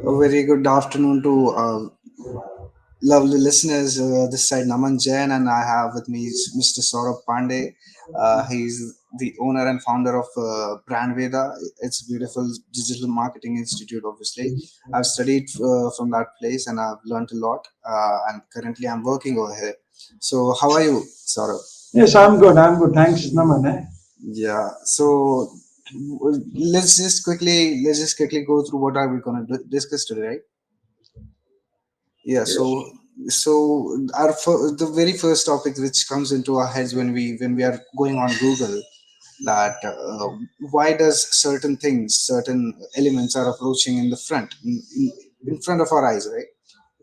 A very good afternoon to lovely listeners. This side Naman Jain, and I have with me is Mr. Saurabh Pandey. He's the owner and founder of Brand Veda. It's a beautiful digital marketing institute. Obviously, I've studied from that place and I've learned a lot. And currently, I'm working over here. So, how are you, Saurabh? Yes, I'm good. I'm good. Thanks, Naman. Yeah. So let's just quickly go through what are we gonna discuss today, right? Yeah, Yes. the very first topic which comes into our heads when we are going on Google, that why does certain things, certain elements are approaching in the in front of our eyes, right?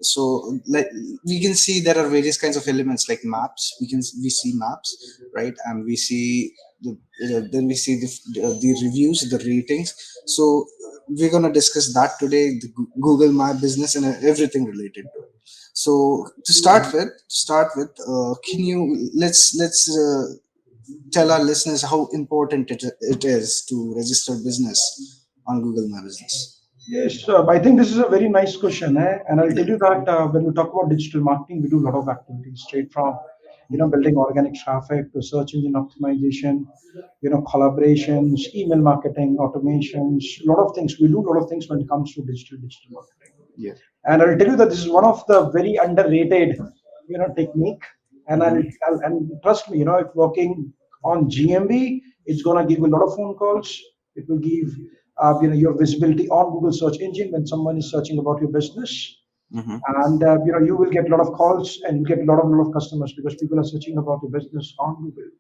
So like we can see there are various kinds of elements like maps. We see maps, right? And we see then we see the reviews, the ratings. So we're gonna discuss that today, the Google My Business and everything related to it. So to start with, can you let's tell our listeners how important it is to register business on Google My Business. Yes, I think this is a very nice question, and I'll Yeah. tell you that when we talk about digital marketing, we do a lot of activities, straight from Mhm. building organic traffic to search engine optimization, collaborations, email marketing, automations, a lot of things. We do a lot of things when it comes to digital marketing. Yeah. And I'll tell you that this is one of the very underrated technique, and Hmm. and trust me, if working on GMB, it's gonna give you a lot of phone calls. It will give your visibility on Google search engine when someone is searching about your business, Hmm. and you will get a lot of calls and you get a lot of customers because people are searching about your business on Google.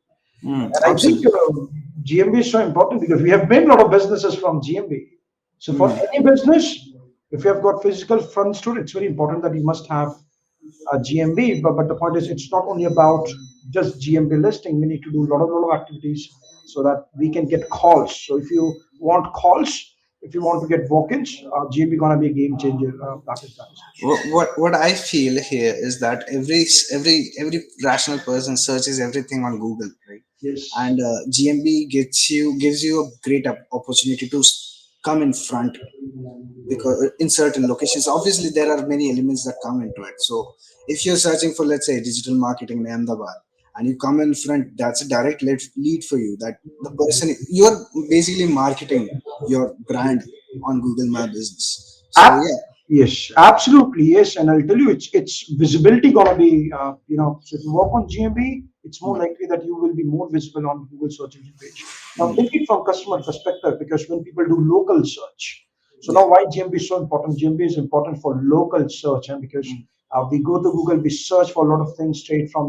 Mm, And I think absolutely. GMB is so important because we have made a lot of businesses from GMB. So for Mm, any business, if you have got physical front store, it's very important that you must have a GMB. But the point is, it's not only about just GMB listing. We need to do a lot of activities so that we can get calls. So if you want calls, if you want to get walk-ins, GMB gonna be a game changer. That is for sure. what I feel here is that every rational person searches everything on Google, right? Yes. And GMB gives you a great opportunity to come in front, because in certain locations obviously there are many elements that come into it. So if you're searching for, let's say, digital marketing in Ahmedabad, and you come in front, that's a direct lead for you, that the person you're basically marketing your brand on Google My Business. So Ab- yeah. yes, absolutely, yes. And I'll tell you, it's visibility gonna be So if you work on GMB, it's more Mm, likely that you will be more visible on Google search engine page. Now, mm, thinking from customer perspective, because when people do local search, so yeah. now why GMB is so important? GMB is important for local search, and because Mm, we go to Google, we search for a lot of things straight from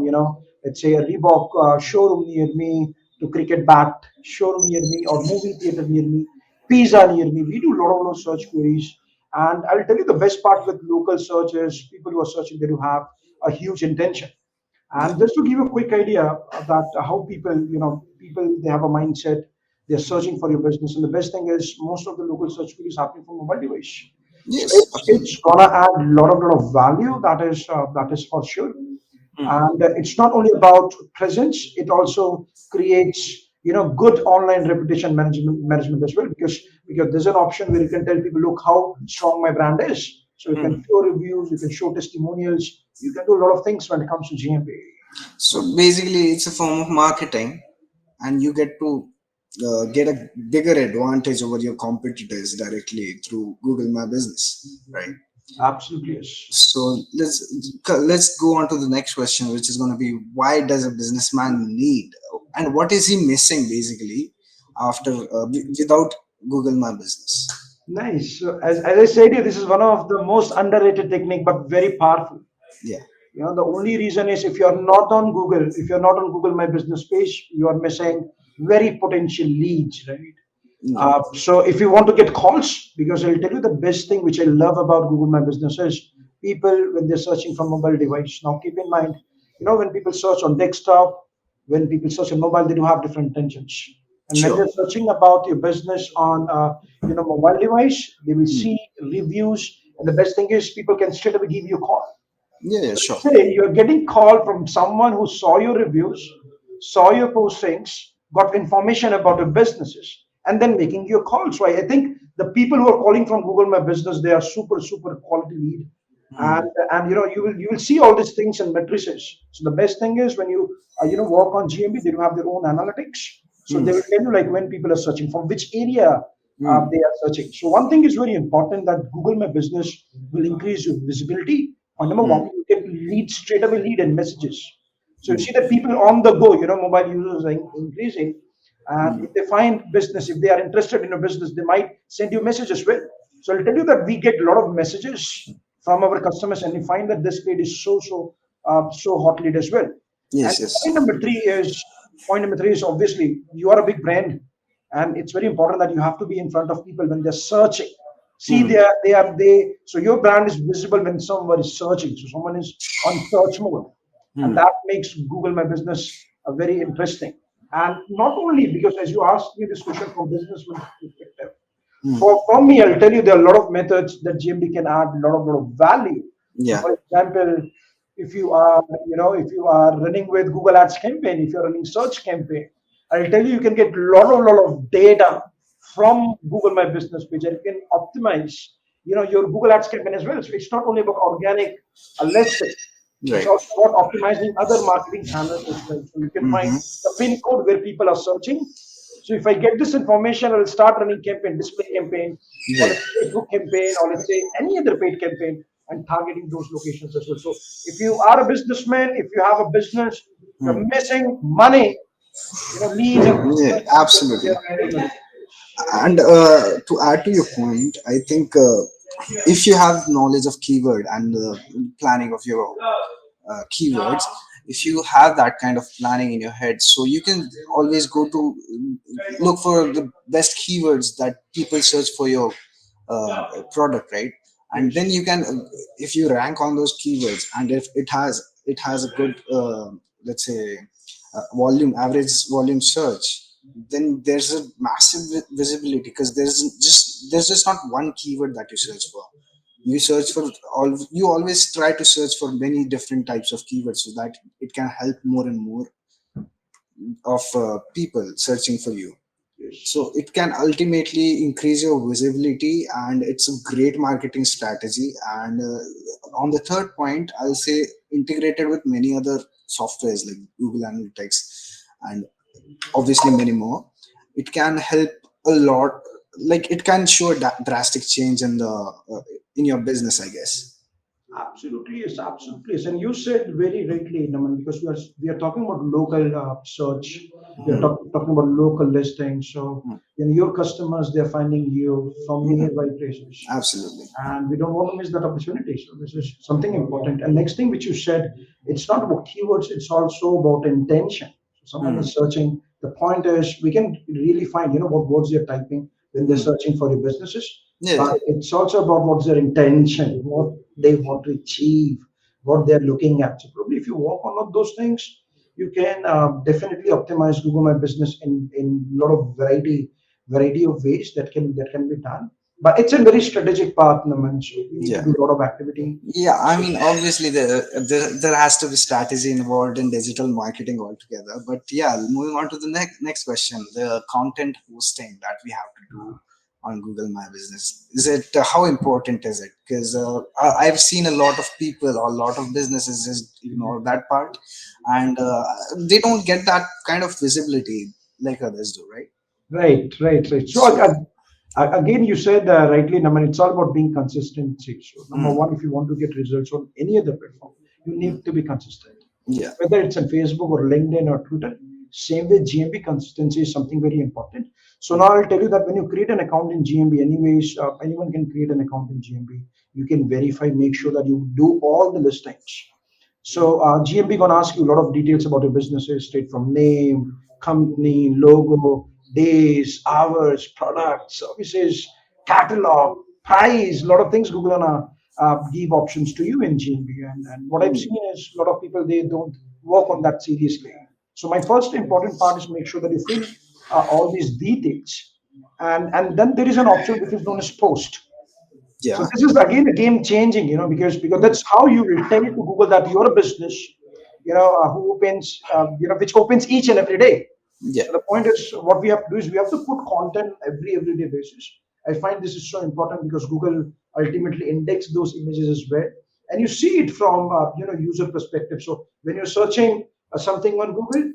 let's say a Reebok showroom near me to cricket bat showroom near me or movie theater near me, pizza near me. We do a lot of search queries, and I'll tell you the best part with local search is people who are searching, they do have a huge intention. yeah. And just to give you a quick idea of that, how people they have a mindset, they're searching for your business, and the best thing is most of the local search queries happening from mobile device. So Yes, it's absolutely. gonna add a lot of value. That is for sure. Mm, And it's not only about presence; it also creates good online reputation management as well, because there's an option where you can tell people, look how strong my brand is. So you can mm. show reviews, you can show testimonials, you can do a lot of things when it comes to GMP. So basically it's a form of marketing, and you get to get a bigger advantage over your competitors directly through Google My Business, right? Absolutely, yes. So let's go on to the next question, which is going to be, why does a businessman need, and what is he missing basically after without Google My Business? Nice. So as I said, this is one of the most underrated technique, but very powerful. Yeah. The only reason is if you're not on Google, if you're not on Google My Business page, you are missing very potential leads, right? Yeah. So if you want to get calls, because I'll tell you the best thing which I love about Google My Business is people when they're searching for mobile device. Now keep in mind, when people search on desktop, when people search on mobile, they do have different intentions. And when Sure. they're searching about your business on mobile device, they will Hmm. see reviews. And the best thing is people can straight away give you a call. Yeah, yeah, So sure. let's say you're getting call from someone who saw your reviews, saw your postings, got information about your businesses, and then making you a call. So I think The people who are calling from Google My Business, they are super super quality lead, Hmm. and you will see all these things and matrices. So the best thing is when you work on GMB, they do have their own analytics. So Hmm. they will tell you like when people are searching, from which area Hmm. they are searching. So one thing is very important, that Google My Business will increase your visibility. Point number Hmm. one, you get lead straight away, lead and messages. So you Hmm. see that people on the go, mobile users are increasing, and Hmm. if they find business, if they are interested in a business, they might send you messages as well. So I'll tell you that we get a lot of messages from our customers, and we find that this paid is so hot lead as well. And Yes, yes. point number three is obviously you are a big brand, and it's very important that you have to be in front of people when they're searching. See, Hmm. so your brand is visible when someone is searching. So someone is on search mode, and Hmm. that makes Google My Business very interesting. And not only because, as you asked me this question from businessman perspective, Hmm. from me, I'll tell you there are a lot of methods that GMB can add a lot of value. So, Yeah. for example, if you are running with Google Ads campaign, if you're running search campaign, I'll tell you can get lot of data from Google My Business page, and you can optimize, your Google Ads campaign as well. So it's not only about organic listing. It's Right. also about optimizing other marketing channels as well. So you can find Mm-hmm. the pin code where people are searching. So if I get this information, I will start running campaign, display campaign, or Right. let's say Facebook campaign, or let's say any other paid campaign, and targeting those locations as well. So if you are a businessman, if you have a business, Hmm. you're missing money, leads and Yeah, customers, absolutely. they're Google My Business. And to add to your point, I think if you have knowledge of keyword and planning of your keywords, if you have that kind of planning in your head, so you can always go to look for the best keywords that people search for your product, right? And Yes. then you can, if you rank on those keywords, and if it has a good let's say average volume search, then there's a massive visibility, because there's just not one keyword that you search for. You search for you always try to search for many different types of keywords, so that it can help more and more of people searching for you. Yes. So it can ultimately increase your visibility, and it's a great marketing strategy. And on the third point, I'll say integrated with many other softwares like Google Analytics and obviously many more, it can help a lot. Like it can show a drastic change in your business, I guess. Absolutely yes, absolutely yes. And you said very rightly, Naman, because we are talking about local search, we are Hmm. talking about local listings. So Hmm. your customers, they're finding you from Hmm. nearby places, Absolutely. and we don't want to miss that opportunity. So this is something important. And next thing which you said, it's not about keywords; it's also about intention. So someone Hmm. is searching. The point is, we can really find what words they're typing when they're Hmm. searching for your businesses, Yeah. but it's also about what's their intention, what they want to achieve, what they're looking at. So probably if you work on all those things, you can definitely optimize Google My Business in a lot of variety of ways that can be done. But it's a very strategic path, Naman. So we need to Yeah. do a lot of activity. Yeah, I So mean, obviously, there has to be strategy involved in digital marketing altogether. But yeah, moving on to the next question, the content hosting that we have to do on Google My Business. Is it how important is it? Because I've seen a lot of people or a lot of businesses just ignore that part, and they don't get that kind of visibility like others do, right? right. So So, again, you said rightly, Naman, it's all about being consistent. So number mm, one, if you want to get results on any other platform, you mm, need to be consistent. yeah, Whether it's on Facebook or LinkedIn or Twitter, same way GMB consistency is something very important. So now mm, I'll tell you that when you create an account in GMB, anyways, anyone can create an account in GMB. You can verify, make sure that you do all the listings. So GMB gonna ask you a lot of details about your businesses, straight from name, company, logo, days, hours, products, services, catalog, price, a lot of things Google gonna give options to you in GMB. And what I've mm, seen is a lot of people, they don't work on that seriously. So my first important part is make sure that you fill all these details, and then there is an option which is known as post. So yeah, this is again a game changing, because mm, that's how you will tell to Google that you're a business, who opens, which opens each and every day. yeah, So the point is, what we have to do is we have to put content every day basis, I find this is so important because Google ultimately index those images as well, and you see it from user perspective. So when you're searching something on Google,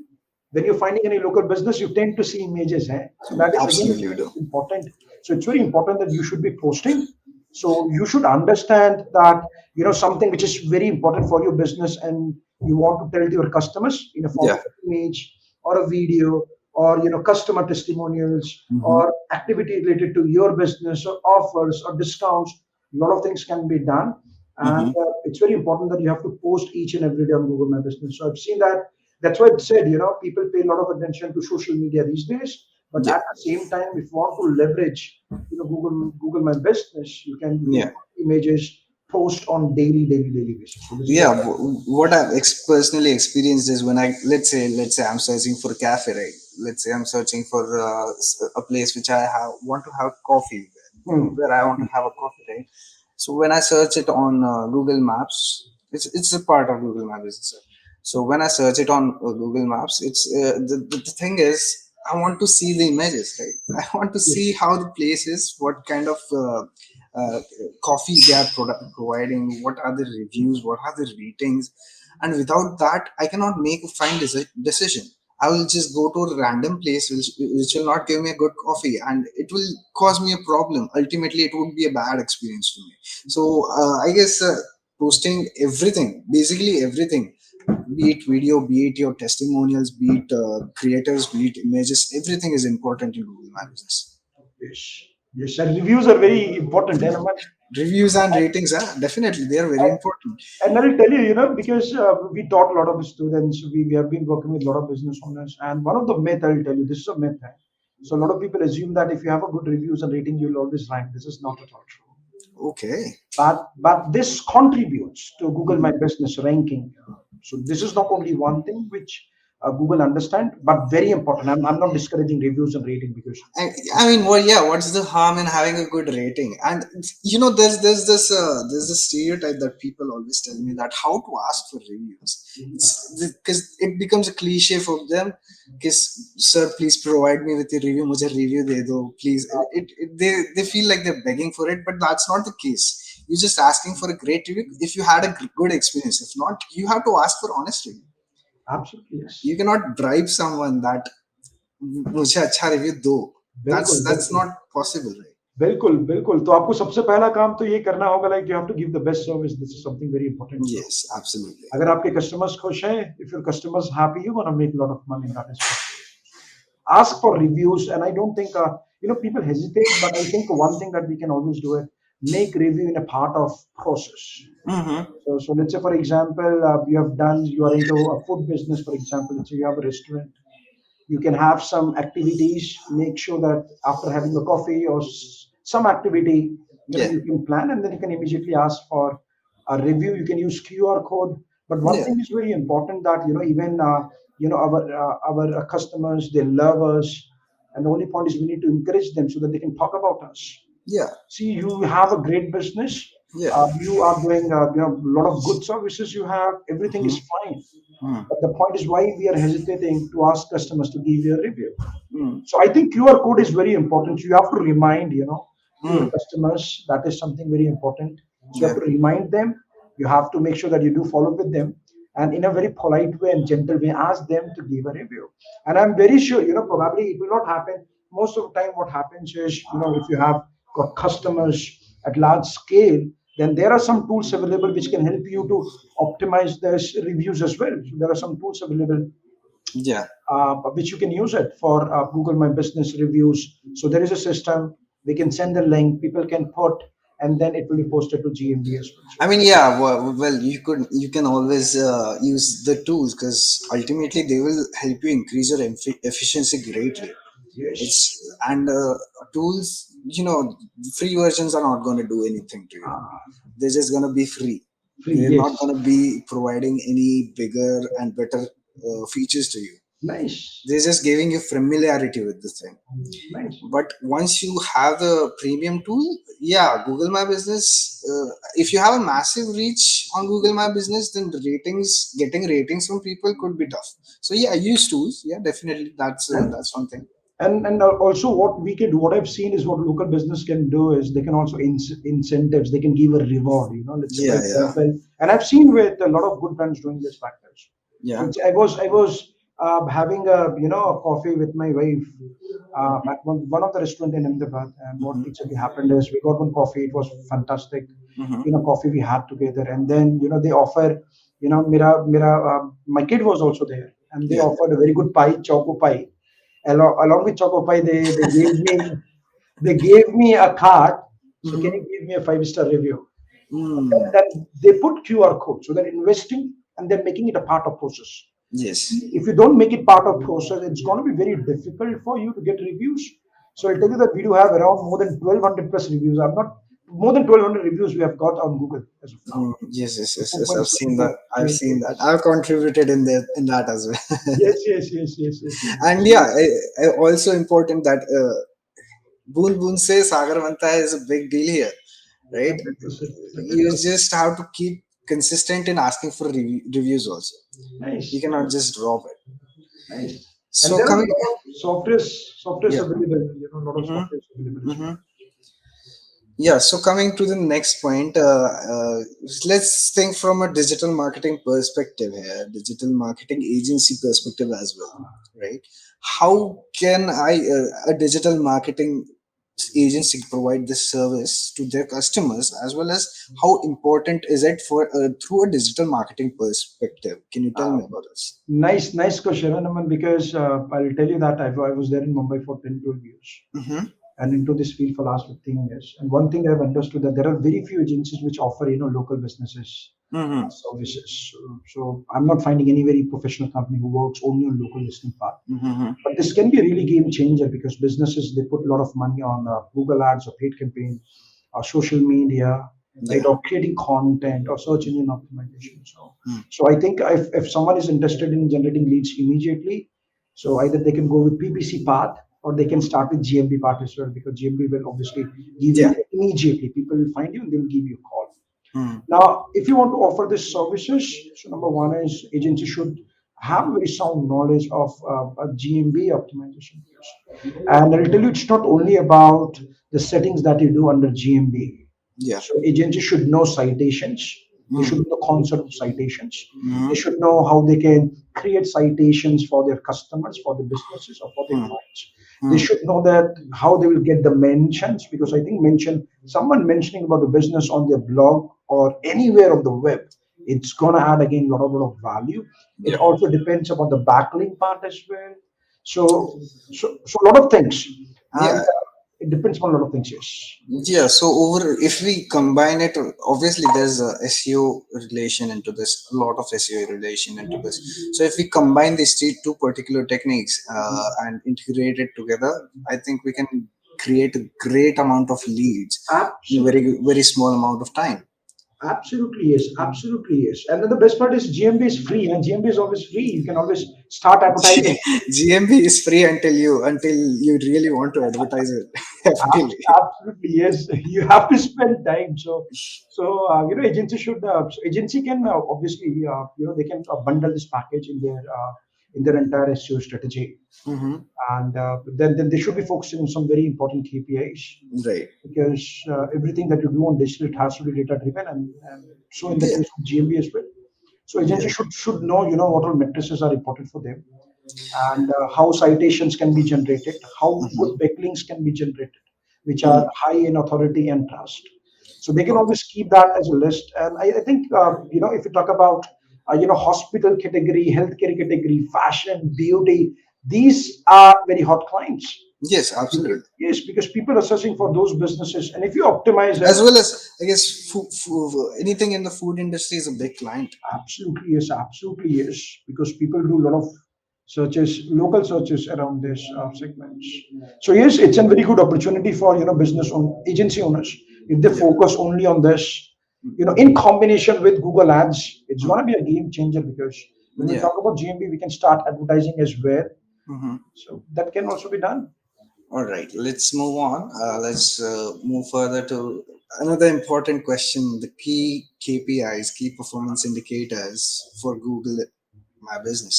when you're finding any local business, you tend to see images. Eh? So that is again Absolutely, we do. important. So it's very important that you should be posting. So you should understand that something which is very important for your business, and you want to tell to your customers in a form Yeah. of an image or a video, or customer testimonials Hmm. or activity related to your business or offers or discounts. A lot of things can be done, and Hmm. it's very important that you have to post each and every day on Google My Business. So I've seen that. That's why it said, people pay a lot of attention to social media these days. But Yeah. at the same time, if you want to leverage, Google My Business, you can Yeah. put images, post on daily basis. So this is Yeah. what. What I've personally experienced is when I, let's say I'm searching for a cafe, right? Let's say I'm searching for a place which I want to have coffee, Hmm. where I want to have a coffee, right? So when I search it on Google Maps, it's a part of Google My Business. So when I search it on Google Maps, it's the thing is, I want to see the images, right? I want to see Yes, how the place is, what kind of uh, coffee they are providing, what are the reviews, what are the ratings, and without that, I cannot make a fine decision. I will just go to a random place which will not give me a good coffee, and it will cause me a problem. Ultimately, it would be a bad experience for me. So I guess posting everything, basically everything, be it video, be it your testimonials, be it creators, be it images, everything is important in Google My Business. yes, yes. And reviews are very important. Reviews and ratings, definitely, they are very important. And I'll tell you, because we taught a lot of students, we have been working with a lot of business owners, and one of the myth, I'll tell you, this is a myth. Eh? So a lot of people assume that if you have a good reviews and rating, you'll always rank. This is not at all true. Okay. But this contributes to Google My Mhm. Business ranking. So this is not only one thing which Google understand, but very important. I'm not discouraging reviews and rating because I mean, well, yeah. What's the harm in having a good rating? And there's this stereotype that people always tell me, that how to ask for reviews. It's because it becomes a cliche for them. Because, sir, please provide me with a review. मुझे review दे दो, please. They feel like they're begging for it, but that's not the case. You're just asking for a great review if you had a good experience. If not, you have to ask for honest review. absolutely You yes. cannot bribe someone that मुझे अच्छा review दो. बिल्कुल That's बिल्कुल not possible, right? बिल्कुल बिल्कुल तो आपको सबसे पहला काम तो ये करना होगा like you have to give the best service this is something very important to Yes, absolutely. अगर आपके कस्टमर्स खुश हैं if your customers happy you gonna make lot of money that is for sure ask for reviews and I don't think people hesitate but I think one thing that we can always do it make review in a part of process Mm-hmm. so let's say for example you are into a food business for example let's say you have a restaurant you can have some activities make sure that after having a coffee or some activity Yeah, you can plan and then you can immediately ask for a review you can use QR code but one yeah, thing is very important that even our customers they love us and the only point is we need to encourage them so that they can talk about us yeah, see you have a great business yeah. you are doing a lot of good services you have everything Mm-hmm. is fine Mm-hmm. but the point is why we are hesitating to ask customers to give you a review. Mm-hmm. So I think QR code is very important. So you have to remind, to your Mm-hmm. customers that is something very important. So you have Yeah, to remind them. You have to make sure that you do follow with them, and in a very polite way and gentle way, ask them to give a review. And I'm very sure, probably it will not happen. Most of the time, what happens is, if you have got customers at large scale, then there are some tools available which can help you to optimize this reviews as well. So there are some tools available yeah, which you can use it for Google My Business reviews. So there is a system. We can send a link. People can put, and then it will be posted to GMB as well. So I mean, yeah. Well, you can always use the tools, because ultimately they will help you increase your efficiency greatly. It's yes, and tools, free versions are not going to do anything to you. uh, They're just going to be free. free. They're not Yes, going to be providing any bigger and better features to you. nice, They're just giving you familiarity with the thing. nice. But once you have the premium tool, yeah, Google My Business, if you have a massive reach on Google My Business, then the getting ratings from people could be tough. So yeah, use tools. Yeah, definitely, And that's one thing. And also what we can do, what I've seen is what local business can do is they can also incentives, they can give a reward, let's say for Yeah, yeah, example, and I've seen with a lot of good brands doing this factors. yeah. I was having a a coffee with my wife at one of the restaurant in Ahmedabad, and what Mm-hmm. actually happened is we got one coffee. It was fantastic, Mm-hmm. coffee we had together, and then they offer, my kid was also there, and they Yeah. offered a very good pie, choco pie. Along with choco pie, they gave me a card. So can Mm-hmm. you give me a 5-star review? Mm. Then they put QR code, so they're investing and they're making it a part of process. Yes. If you don't make it part of process, it's going to be very difficult for you to get reviews. So I'll tell you that we do have around more than 1,200 plus reviews. I'm not more than 1,200 reviews we have got on Google as of now. Mm. Yes, yes, So yes, yes. 4.6 I've seen that. million I've seen that. ratings. I've contributed in that as well. Yes, yes, yes, yes, yes, yes. And yeah, also important that boon boon se sagar banta hai is a big deal here, right? 100%, You 100%. just have to keep consistent in asking for reviews also. You Nice, cannot nice, just drop it. nice. And So there are a coming, lot of softwares yeah. available. A lot of Mm-hmm. softwares available as well. Mm-hmm. Yeah, so coming to the next point, let's think from a digital marketing perspective here, digital marketing agency perspective as well, right? How can a digital marketing agency provide this service to their customers, as well as how important is it for through a digital marketing perspective? Can you tell me about this? Nice, nice question, Naman, because I'll tell you that I was there in Mumbai for 10, 12 years Mm-hmm. and into this field for last 15 years. And one thing I've understood that there are very few agencies which offer, local businesses Mm-hmm. services. So I'm not finding any very professional company who works only on local listing part. Mm-hmm. But this can be a really game changer because businesses, they put a lot of money on Google ads or paid campaign or social media, right, Yeah. or creating content or search engine optimization. Mm. So I think if someone is interested in generating leads immediately, so either they can go with PPC path or they can start with GMB part as well, because GMB will obviously give Yeah. you immediately. People will find you and they will give you a call. Mm. Now, if you want to offer these services, so number one is agency should have very sound knowledge of GMB optimization. And I'll tell you, it's not only about the settings that you do under GMB. Yeah. So agencies should know citations. They Mm. should know the concept of citations. They Mm-hmm. should know how they can create citations for their customers, for their businesses, or for their Mm. clients. They Mm. should know that how they will get the mentions, because I think someone mentioning about a business on their blog or anywhere on the web, it's gonna add again a lot of value. It Yeah. also depends upon the backlink part as well. So a lot of things, and Yeah. it depends on a lot of things. Yes. Yeah, so over if we combine it, obviously there's a SEO relation into this, a lot of SEO relation into this. So if we combine these two particular techniques and integrate it together, I think we can create a great amount of leads in a Absolutely. very small amount of time. Absolutely yes, absolutely yes. And then the best part is GMB is free, and GMB is always free. You can always start advertising. GMB is free until you really want to advertise it heavily. Absolutely yes. You have to spend time. So agency should agency can obviously they can bundle this package in their entire SEO strategy, Hmm. and then they should be focusing on some very important KPIs, Right. because everything that you do on digital, it has to be data driven, and so in the Yeah. case of GMB as well. So Yeah. agency should know what all matrices are important for them, and how citations can be generated, how good Hmm. backlinks can be generated, which are Hmm. high in authority and trust. So they can Okay. always keep that as a list. And I think if you talk about hospital category, healthcare category, fashion, beauty, these are very hot clients. Yes, absolutely. Yes, because people are searching for those businesses, and if you optimize it, As well as I guess anything in the food industry is a big client. absolutely yes, absolutely yes, because people do a lot of searches, local searches around this segments. So yes, it's a very good opportunity for agency owners if they Yeah. focus only on this. In combination with Google Ads, it's Hmm. going to be a game changer, because when we Yeah. talk about GMB, we can start advertising as well. Hmm. So that can also be done. All right. Let's move on. Let's move further to another important question: the key KPIs, key performance indicators for Google My Business.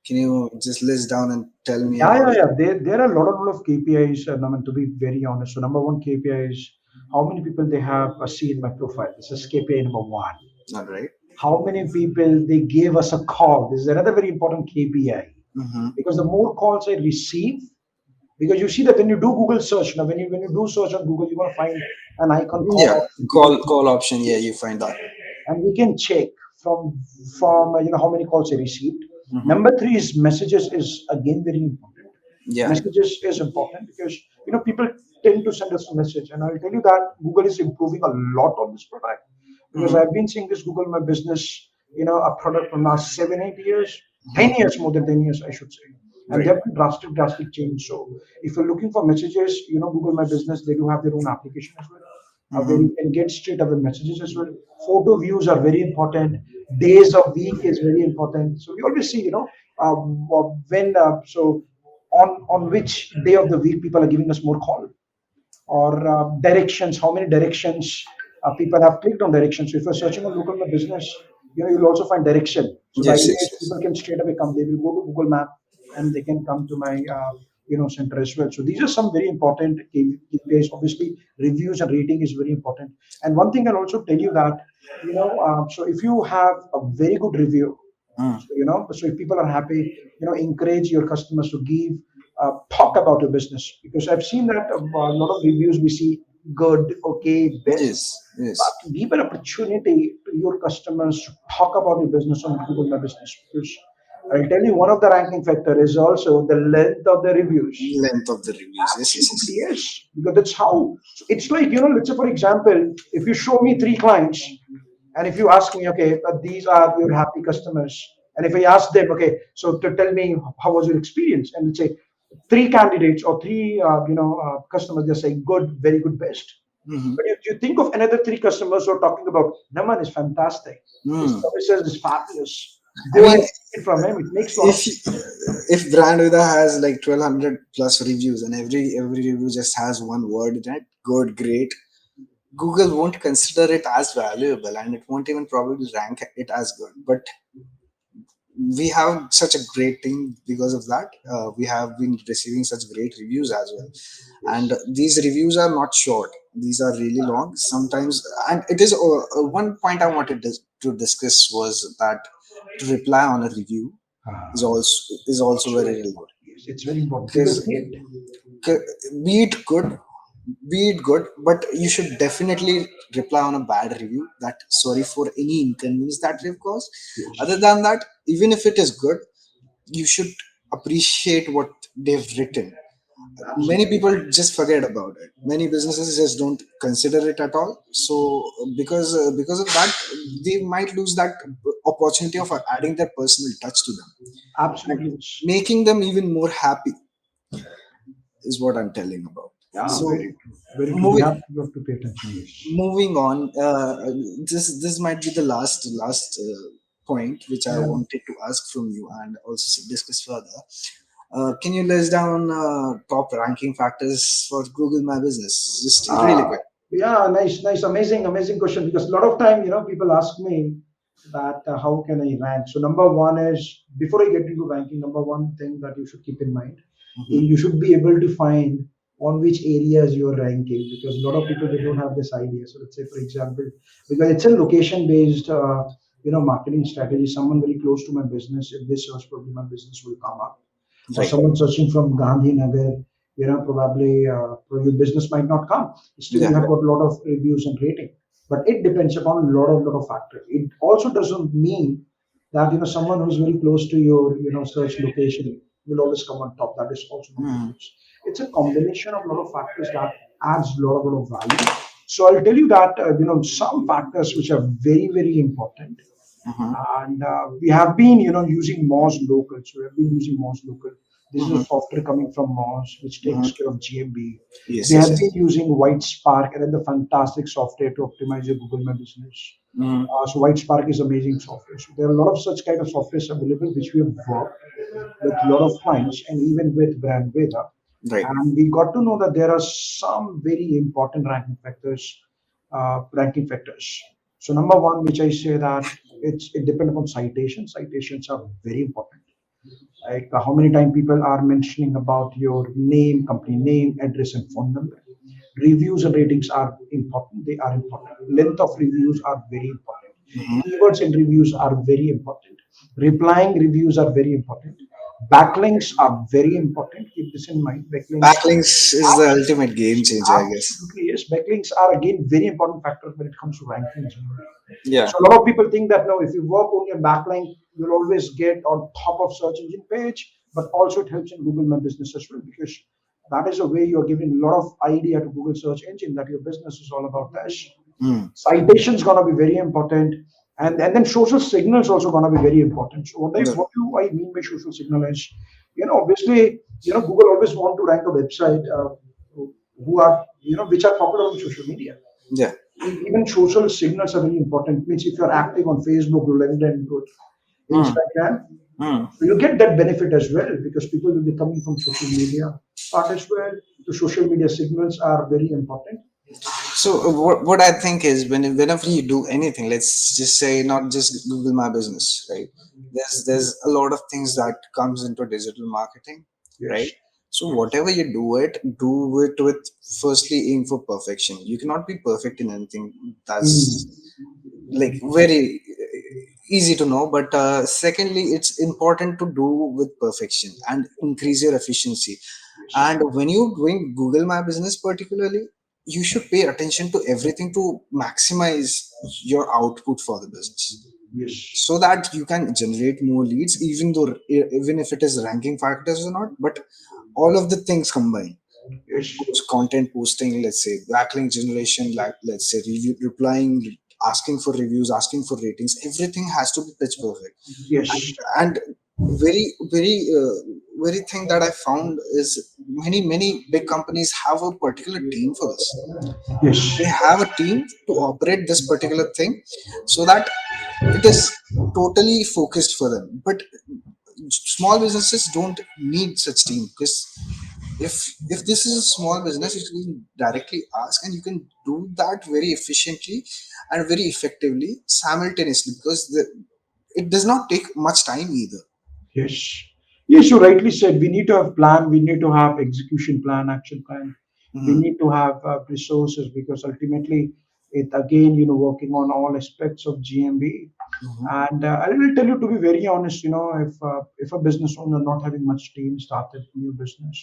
Can you just list down and tell me Yeah, about yeah, it? yeah. There are a lot of KPIs, I mean, to be very honest. So number one KPI is how many people they have seen my profile. This is KPI number one. All right. How many people they gave us a call. This is another very important KPI, Mm-hmm. because the more calls I receive, because you see that when you do Google search now, when you do search on Google, you're gonna find an icon call Yeah, option. People, call option. Yeah, you find that. and we can check from how many calls I received. Mm-hmm. Number three is messages is again very important. Yeah. Messages is important because people tend to send us a message, and I'll tell you that Google is improving a lot on this product, because Mm-hmm. I've been seeing this Google My Business, a product for last 7 8 years, Mm-hmm. 10 years, more than 10 years I should say, and Right. there have been drastic change. So if you're looking for messages, Google My Business, they do have their own application as well, where Mm-hmm. you can get straight away messages as well. Photo views are very important. Days of week is very important. So we always see, when so on which day of the week people are giving us more call, or directions, how many directions people have clicked on directions. So if you're searching on local my business, you'll also find direction. So the Yes, idea yes, is yes. people can straight away come. They will go to Google Map and they can come to my center as well. So these are some very important KPIs. Obviously, reviews and rating is very important. And one thing I'll also tell you that so if you have a very good review, Mm. so if people are happy, encourage your customers to give, talk about your business, because I've seen that a lot of reviews we see good, okay, best, Yes, yes. but give an opportunity to your customers to talk about your business on Google My Business, because I'll tell you one of the ranking factor is also the length of the reviews. Length of the reviews. Yes, yes, Absolutely, yes. yes. Because that's how. So it's like, let's say, for example, if you show me three clients, and if you ask me, okay, but these are your happy customers, and if I ask them, okay, so to tell me how was your experience, and let's say three candidates or three, customers, they're saying good, very good, best. Mm-hmm. But if you think of another three customers who are talking about, Naman is fantastic, his Mm. services is fabulous, I go mean, and get it from him. It makes a lot of if if Brand Vida has like 1,200 plus reviews and every review just has one word in it, good, great, Google won't consider it as valuable and it won't even probably rank it as good. But we have such a great team because of that. We have been receiving such great reviews as well, and yes. these reviews are not short. These are really long sometimes, and it is one point I wanted to discuss was that to reply on a review is also Also very very relevant, important. Yes, it's very important. People because see it. be it good, but you should definitely reply on a bad review that sorry for any inconvenience that we've caused. Other Yes, than that, even if it is good, you should appreciate what they've written. Many absolutely. people just forget about it. Many businesses just don't consider it at all. So because of that, they might lose that opportunity of adding their personal touch to them and Absolutely. Yes. making them even more happy, is what I'm telling about. Yeah, So very true. Very true. We moving have to pay attention. Yes. moving on, this might be the last point which I Yeah. wanted to ask from you and also discuss further. Can you list down top ranking factors for Google My Business? Just really Ah, quick. yeah, nice, amazing question. Because a lot of time, people ask me that how can I rank. So number one is, before I get into ranking, number one thing that you should keep in mind, Hmm. you should be able to find on which areas you're ranking, because a lot of people they don't have this idea. So let's say, for example, because it's a location based, marketing strategy. Someone very close to my business, if they search, probably my business will come up, or Right. someone searching from Gandhinagar, probably your business might not come. Still, you Yeah. have got a lot of reviews and rating, but it depends upon a lot of factors. It also doesn't mean that someone who's very close to your search location will always come on top. That is also not the Hmm. case. It's a combination of a lot of factors that adds a lot of value. So I'll tell you that some factors which are very important, Hmm. and we have been using Moz Local. So we have been using Moz Local. This is a Hmm. software coming from Moz which Hmm. takes care of GMB. Yes, We yes, have yes. been using White Spark, and the fantastic software to optimize your Google My Business. Hmm. So White Spark is amazing software. So there are a lot of such kind of softwares available which we have worked with a lot of clients and even with Brand Veda. Right. And we got to know that there are some very important ranking factors. So number one, which I say that it depends upon citations. Citations are very important. Like how many times people are mentioning about your name, company name, address, and phone number. Reviews and ratings are important. They are important. Length of reviews are very important. Mhm. Keywords in reviews are very important. Replying reviews are very important. Backlinks are very important. Keep this in mind. Backlinks Backlinks is the ultimate game changer, I guess. absolutely yes. Backlinks are again very important factor when it comes to ranking. Yeah. So a lot of people think that no, if you work only on backlink, you'll always get on top of search engine page, but also it helps in Google My Business as well because that is a way you're giving a lot of idea to Google search engine that your business is all about this. Hmm. Citation is gonna be very important, and then social signals also gonna be very important. So The- what do I mean by social signal is, obviously, Google always want to rank a website who are which are popular on social media. Yeah. Even social signals are very important. Means if you're active on Facebook, LinkedIn, Hmm. Instagram, Hmm. you get that benefit as well because people will be coming from social media part as well. The social media signals are very important. So what I think is whenever you do anything, let's just say not just Google My Business, right? There's a lot of things that comes into digital marketing, right? Yes. So whatever you do it with firstly aim for perfection. You cannot be perfect in anything. That's Mm. like very easy to know, but secondly it's important to do with perfection and increase your efficiency. Yes. And when you're doing Google My Business particularly, you should pay attention to everything to maximize your output for the business Yes. so that you can generate more leads, even if it is ranking factors or not, but all of the things combined. Yes. Content posting, let's say backlink generation, like let's say replying, asking for reviews, asking for ratings, everything has to be pitch perfect. Yes. And very thing that I found is many big companies have a particular team for this. Yes. They have a team to operate this particular thing so that it is totally focused for them. But small businesses don't need such team, because if this is a small business, you can directly ask and you can do that very efficiently and very effectively simultaneously, because it does not take much time either. Yes. Yes, you rightly said. We need to have plan. We need to have execution plan, action plan. We Hmm. need to have resources because ultimately, it again, working on all aspects of GMB. Hmm. And I will tell you to be very honest, if a business owner not having much team started new business,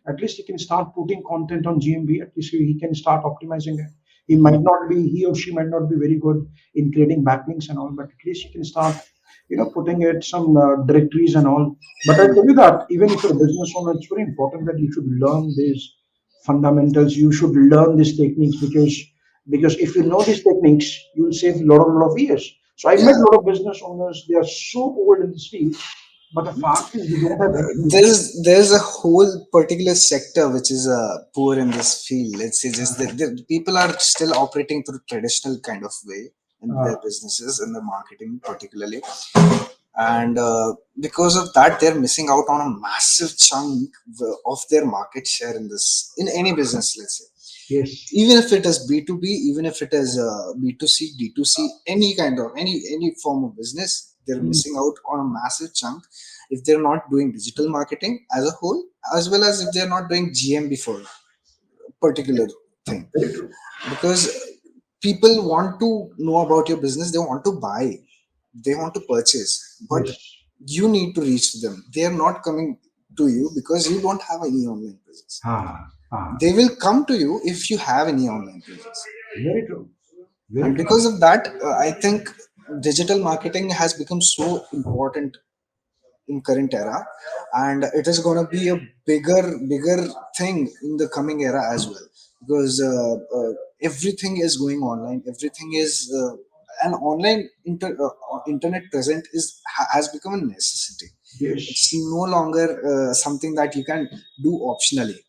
at least he can start putting content on GMB. At least he can start optimizing it. He or she might not be very good in creating backlinks and all, but at least he can start putting it some directories and all. But I tell you that even if you're a business owner, it's very important that you should learn these fundamentals. You should learn these techniques because if you know these techniques, you'll save a lot of years. So I met Yeah. a lot of business owners. They are so old in this field, but the fact is they don't have any clue. There's a whole particular sector which is poor in this field. Let's say just the people are still operating through traditional kind of way in their Uh, businesses, in the marketing particularly, and because of that they're missing out on a massive chunk of their market share in this, in any business, let's say. yes, Even if it is B2B, even if it is B2C, D2C, any kind of any form of business, they're mm, missing out on a massive chunk if they're not doing digital marketing as a whole, as well as if they're not doing GM before particular thing. very true. Because people want to know about your business, they want to buy, they want to purchase, but Yes. you need to reach to them. They are not coming to you because you don't have any online presence. Ah, ah, They will come to you if you have any online presence. very true. Very And true. because of that, I think digital marketing has become so important in current era, and it is going to be a bigger thing in the coming era as well, because everything is going online, everything is an online internet present has become a necessity. Yes. It's no longer something that you can do optionally.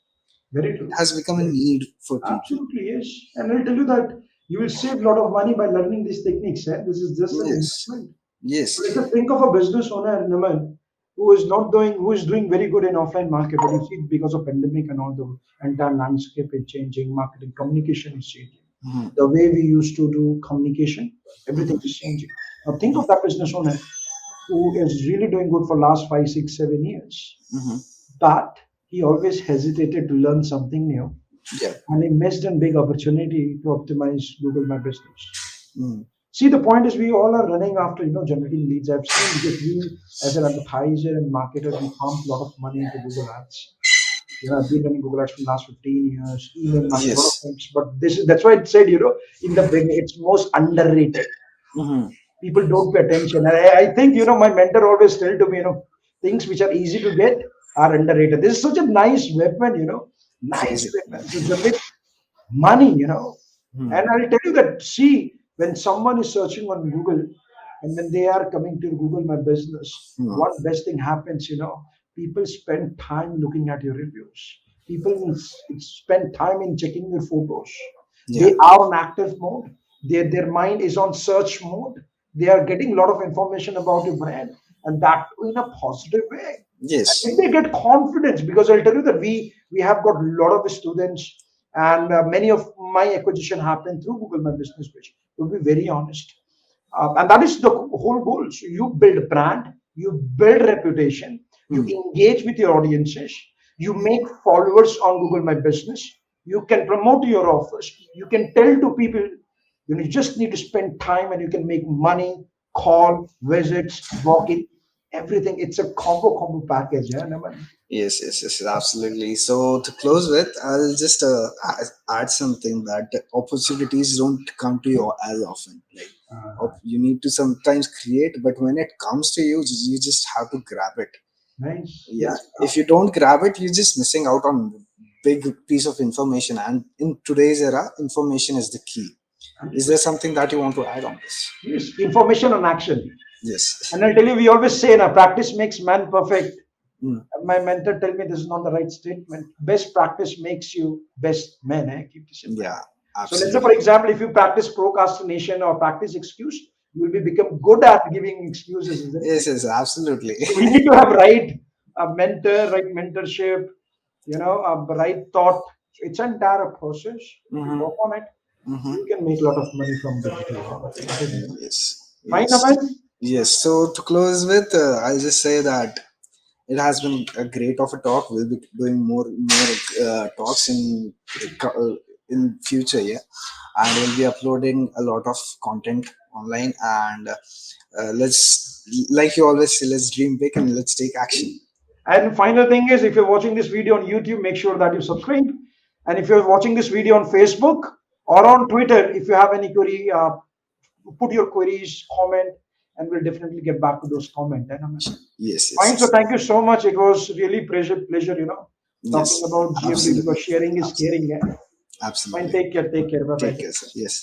Very It true. has become a Very need for people. Absolutely, yes. And I'll tell you that you will save a lot of money by learning these techniques. Eh? This is just an Yes. investment. So let's Yes. just think of a business owner, Naman, who is doing very good in offline market, but you see because of pandemic and all the entire landscape is changing, marketing communication is changing. Mhm. The way we used to do communication, everything Mhm. is changing. Now think of that business owner. who is really doing good for last 5, 6, 7 years, Mm-hmm. but he always hesitated to learn something new, Yeah. and he missed a big opportunity to optimize Google My Business. Mm. See, the point is we all are running after generating leads. I've seen, because we as an advertiser and marketer, we pump a lot of money into Google Ads. I've been running Google Ads for the last 15 years, email marketing, a lot of Yes. things. But that's why I said, in the beginning, it's most underrated. Mm-hmm. People don't pay attention. And I think, my mentor always tell to me, things which are easy to get are underrated. This is such a nice weapon, nice Crazy. weapon to generate money. Hmm. And I'll tell you that, see, when someone is searching on Google and when they are coming to Google My Business, Hmm. one best thing happens, people spend time looking at your reviews. People spend time in checking your photos. Yeah. They are on active mode. Their mind is on search mode. They are getting a lot of information about your brand, and that in a positive way. Yes. And they get confidence, because I'll tell you that we have got a lot of students, and many of my acquisition happened through Google My Business page. To be very honest, and that is the whole goal. So you build brand, you build reputation, you Hmm. engage with your audiences, you make followers on Google My Business, you can promote your offers, you can tell to people, you just need to spend time and you can make money, call, visits, walk-in, everything. It's a combo package, yeah, Naman? Yes, yes, yes, absolutely. So to close with, I'll just add something that opportunities don't come to you as often. Like, you need to sometimes create, but when it comes to you, you just have to grab it. Nice. Yeah. Yes. If you don't grab it, you're just missing out on big piece of information. And in today's era, information is the key. Is there something that you want to add on this? Yes. Information on action. Yes. And I'll tell you, we always say, na, practice makes man perfect. Mm. My mentor tell me this is not the right statement. Best practice makes you best man. Keep this in mind. Yeah, So let's say, for absolutely. example, if you practice procrastination or practice excuse, you will be become good at giving excuses, isn't Yes, it? yes, absolutely. So we need to have right mentor, right mentorship, right thought. So it's an entire process. If you Mm-hmm. work on it, Mm-hmm. you can make a lot of money from digital marketing. That is it. Yes, Fine, yes, Aman? yes. So to close with, I'll just say that it has been a great of a talk. We'll be doing more talks in future, yeah, and we'll be uploading a lot of content online. And let's, like you always say, let's dream big and let's take action. And final thing is, if you're watching this video on YouTube, make sure that you subscribe. And if you're watching this video on Facebook or on Twitter, if you have any query, put your queries, comment, and we'll definitely get back to those comments. Yes, yes, Fine. So yes, thank you so much. It was really pleasure, talking yes. about GMB, Absolutely, because sharing is caring. absolutely, Eh? Fine. absolutely. Take care. Take care. Bye Take bye. care, sir. Yes.